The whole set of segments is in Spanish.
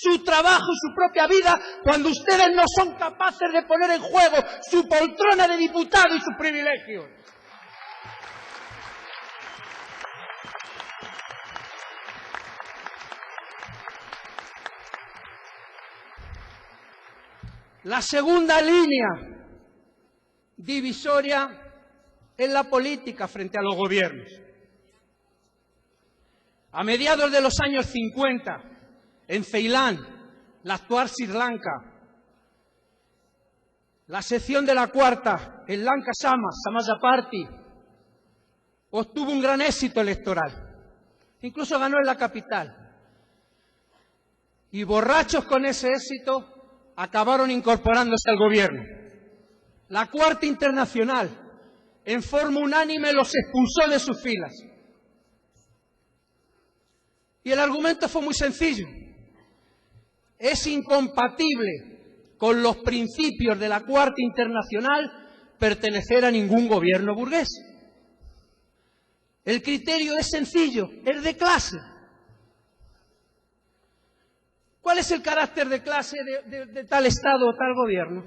su trabajo y su propia vida cuando ustedes no son capaces de poner en juego su poltrona de diputado y sus privilegios. La segunda línea divisoria es la política frente a los gobiernos. A mediados de los años 50, en Ceilán, la actual Sri Lanka, la sección de la cuarta, el Lanka Samaja Party, obtuvo un gran éxito electoral. Incluso ganó en la capital. Y borrachos con ese éxito acabaron incorporándose al gobierno. La Cuarta Internacional, en forma unánime, los expulsó de sus filas. Y el argumento fue muy sencillo. Es incompatible con los principios de la Cuarta Internacional pertenecer a ningún gobierno burgués. El criterio es sencillo, es de clase. ¿Cuál es el carácter de clase de tal Estado o tal gobierno?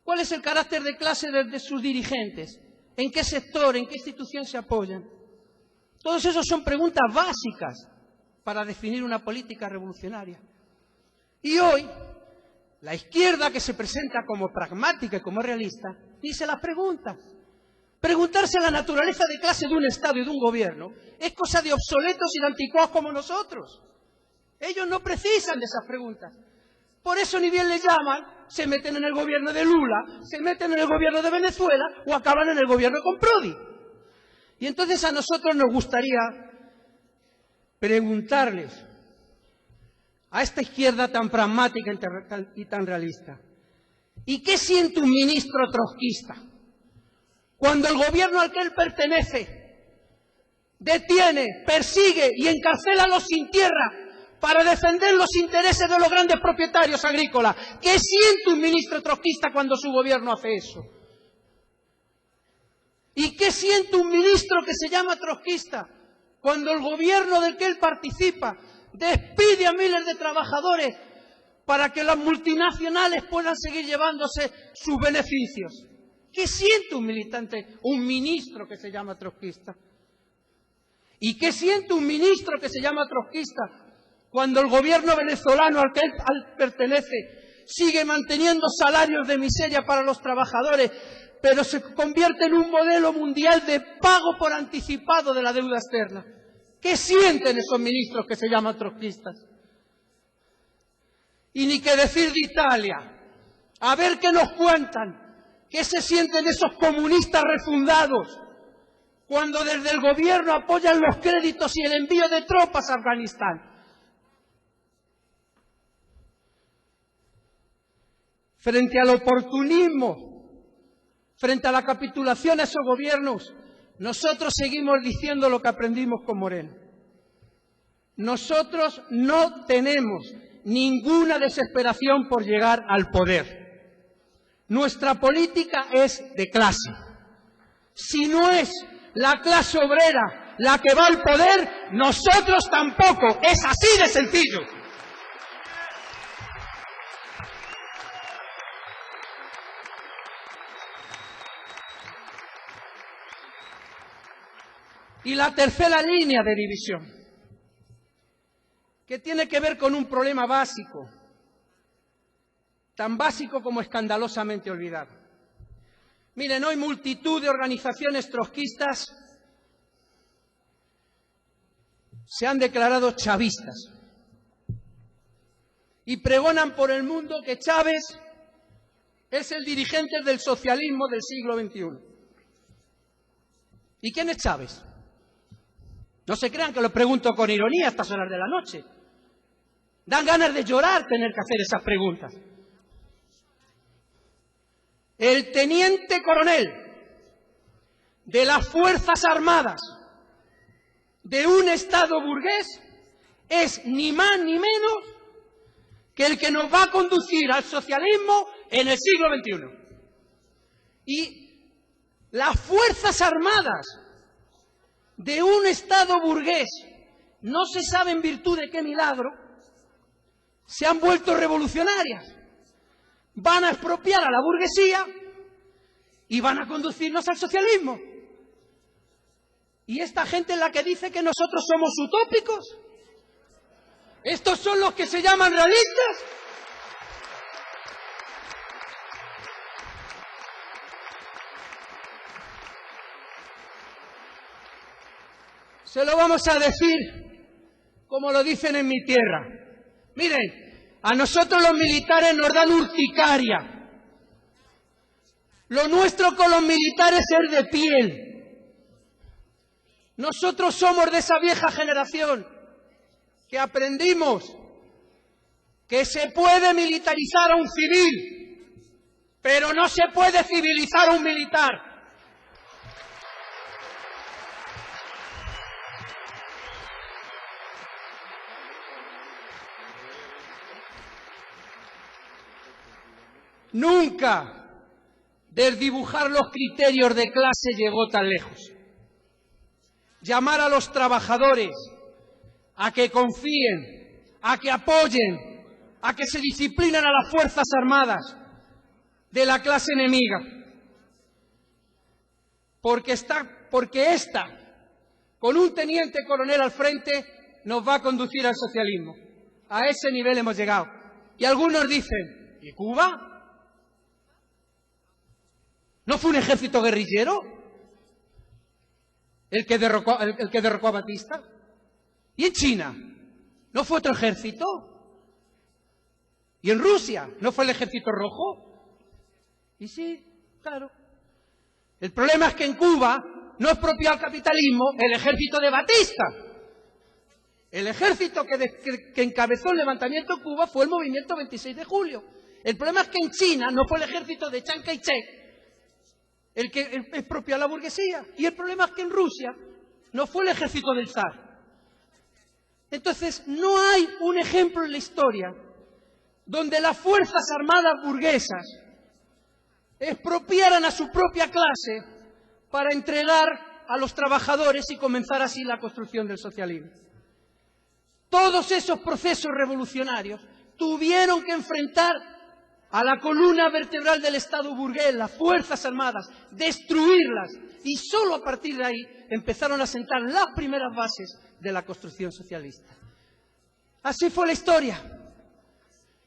¿Cuál es el carácter de clase de sus dirigentes? ¿En qué sector, en qué institución se apoyan? Todos esos son preguntas básicas para definir una política revolucionaria. Y hoy, la izquierda, que se presenta como pragmática y como realista, ni se las pregunta. Preguntarse la naturaleza de clase de un Estado y de un gobierno es cosa de obsoletos y de anticuados como nosotros. Ellos no precisan de esas preguntas. Por eso ni bien les llaman, se meten en el gobierno de Lula, se meten en el gobierno de Venezuela o acaban en el gobierno con Prodi. Y entonces a nosotros nos gustaría preguntarles a esta izquierda tan pragmática y tan realista: ¿y qué siente un ministro trotskista cuando el gobierno al que él pertenece detiene, persigue y encarcela a los sin tierra para defender los intereses de los grandes propietarios agrícolas? ¿Qué siente un ministro trotskista cuando su gobierno hace eso? ¿Y qué siente un ministro que se llama trotskista cuando el gobierno del que él participa despide a miles de trabajadores para que las multinacionales puedan seguir llevándose sus beneficios? ¿Qué siente un militante, un ministro que se llama trotskista? ¿Y qué siente un ministro que se llama trotskista cuando el gobierno venezolano al que él pertenece sigue manteniendo salarios de miseria para los trabajadores, pero se convierte en un modelo mundial de pago por anticipado de la deuda externa? ¿Qué sienten esos ministros que se llaman trotskistas? Y ni qué decir de Italia. A ver qué nos cuentan. ¿Qué se sienten esos comunistas refundados cuando desde el gobierno apoyan los créditos y el envío de tropas a Afganistán? Frente al oportunismo, frente a la capitulación a esos gobiernos, nosotros seguimos diciendo lo que aprendimos con Moreno. Nosotros no tenemos ninguna desesperación por llegar al poder. Nuestra política es de clase. Si no es la clase obrera la que va al poder, nosotros tampoco. Es así de sencillo. Y la tercera línea de división, que tiene que ver con un problema básico, tan básico como escandalosamente olvidado. Miren, hoy multitud de organizaciones trotskistas se han declarado chavistas y pregonan por el mundo que Chávez es el dirigente del socialismo del siglo XXI. ¿Y quién es Chávez? No se crean que lo pregunto con ironía a estas horas de la noche. Dan ganas de llorar tener que hacer esas preguntas. El teniente coronel de las Fuerzas Armadas de un Estado burgués es ni más ni menos que el que nos va a conducir al socialismo en el siglo XXI. Y las Fuerzas Armadas de un Estado burgués, no se sabe en virtud de qué milagro, se han vuelto revolucionarias. Van a expropiar a la burguesía y van a conducirnos al socialismo. Y esta gente es la que dice que nosotros somos utópicos. ¿Estos son los que se llaman realistas? Se lo vamos a decir como lo dicen en mi tierra. Miren, a nosotros los militares nos dan urticaria. Lo nuestro con los militares es de piel. Nosotros somos de esa vieja generación que aprendimos que se puede militarizar a un civil, pero no se puede civilizar a un militar. Nunca desdibujar los criterios de clase llegó tan lejos. Llamar a los trabajadores a que confíen, a que apoyen, a que se disciplinen a las Fuerzas Armadas de la clase enemiga. Porque esta, con un teniente coronel al frente, nos va a conducir al socialismo. A ese nivel hemos llegado. Y algunos dicen, ¿y Cuba? ¿No fue un ejército guerrillero el que derrocó a Batista? ¿Y en China? ¿No fue otro ejército? ¿Y en Rusia? ¿No fue el ejército rojo? Y sí, claro. El problema es que en Cuba no expropió al capitalismo el ejército de Batista. El ejército que encabezó el levantamiento en Cuba fue el movimiento 26 de julio. El problema es que en China no fue el ejército de Chiang Kai-shek el que expropió a la burguesía. Y el problema es que en Rusia no fue el ejército del zar. Entonces, no hay un ejemplo en la historia donde las Fuerzas Armadas burguesas expropiaran a su propia clase para entregar a los trabajadores y comenzar así la construcción del socialismo. Todos esos procesos revolucionarios tuvieron que enfrentar a la columna vertebral del Estado burgués, las Fuerzas Armadas, destruirlas, y solo a partir de ahí empezaron a sentar las primeras bases de la construcción socialista. Así fue la historia.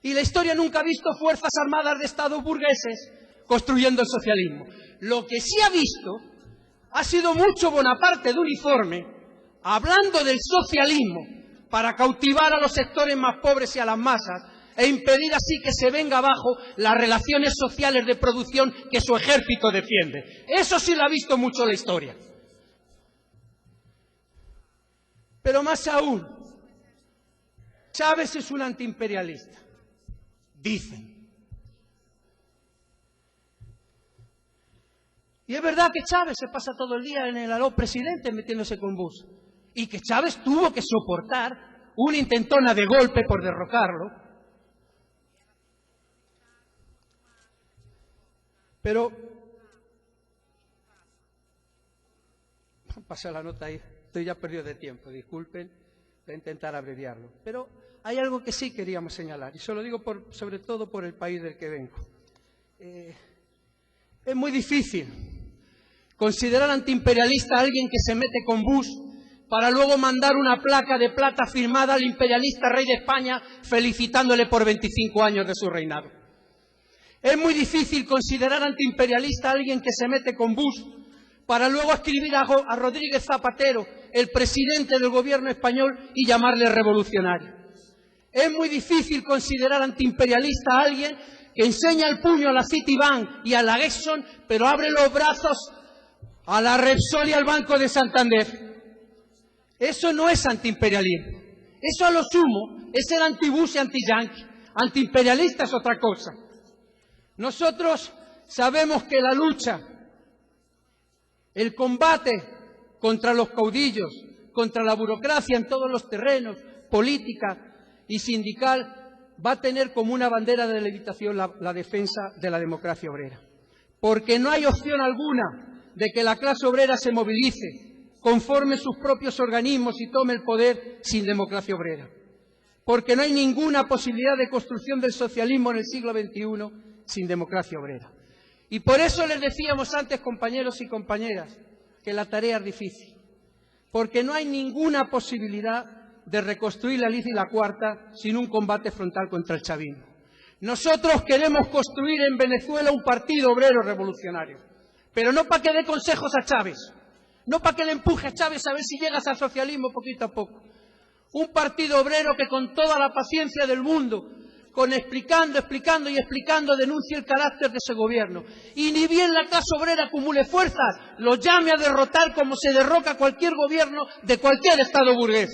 Y la historia nunca ha visto Fuerzas Armadas de Estados burgueses construyendo el socialismo. Lo que sí ha visto ha sido mucho Bonaparte de uniforme, hablando del socialismo, para cautivar a los sectores más pobres y a las masas, e impedir así que se venga abajo las relaciones sociales de producción que su ejército defiende. Eso sí lo ha visto mucho la historia. Pero más aún, Chávez es un antiimperialista, dicen. Y es verdad que Chávez se pasa todo el día en el aló presidente metiéndose con Bush, y que Chávez tuvo que soportar una intentona de golpe por derrocarlo. Pero, pasa la nota ahí, estoy ya perdido de tiempo, disculpen, voy a intentar abreviarlo. Pero hay algo que sí queríamos señalar, y se lo digo sobre todo por el país del que vengo. Es muy difícil considerar antiimperialista a alguien que se mete con Bush para luego mandar una placa de plata firmada al imperialista rey de España felicitándole por 25 años de su reinado. Es muy difícil considerar antiimperialista a alguien que se mete con Bush para luego escribir a Rodríguez Zapatero, el presidente del gobierno español, y llamarle revolucionario. Es muy difícil considerar antiimperialista a alguien que enseña el puño a la Citibank y a la Exxon, pero abre los brazos a la Repsol y al Banco de Santander. Eso no es antiimperialismo. Eso a lo sumo es ser anti-Bush y anti-Yankee. Antiimperialista es otra cosa. Nosotros sabemos que la lucha, el combate contra los caudillos, contra la burocracia en todos los terrenos, política y sindical, va a tener como una bandera de levitación la defensa de la democracia obrera. Porque no hay opción alguna de que la clase obrera se movilice, conforme sus propios organismos y tome el poder sin democracia obrera. porque no hay ninguna posibilidad de construcción del socialismo en el siglo XXI sin democracia obrera. Y por eso les decíamos antes, compañeros y compañeras, que la tarea es difícil, porque no hay ninguna posibilidad de reconstruir la Liga y la Cuarta sin un combate frontal contra el chavismo. Nosotros queremos construir en Venezuela un partido obrero revolucionario, pero no para que dé consejos a Chávez, no para que le empuje a Chávez a ver si llegas al socialismo poquito a poco. Un partido obrero que con toda la paciencia del mundo, explicando denuncie el carácter de ese gobierno. Y ni bien la clase obrera acumule fuerzas, lo llame a derrotar como se derroca cualquier gobierno de cualquier Estado burgués.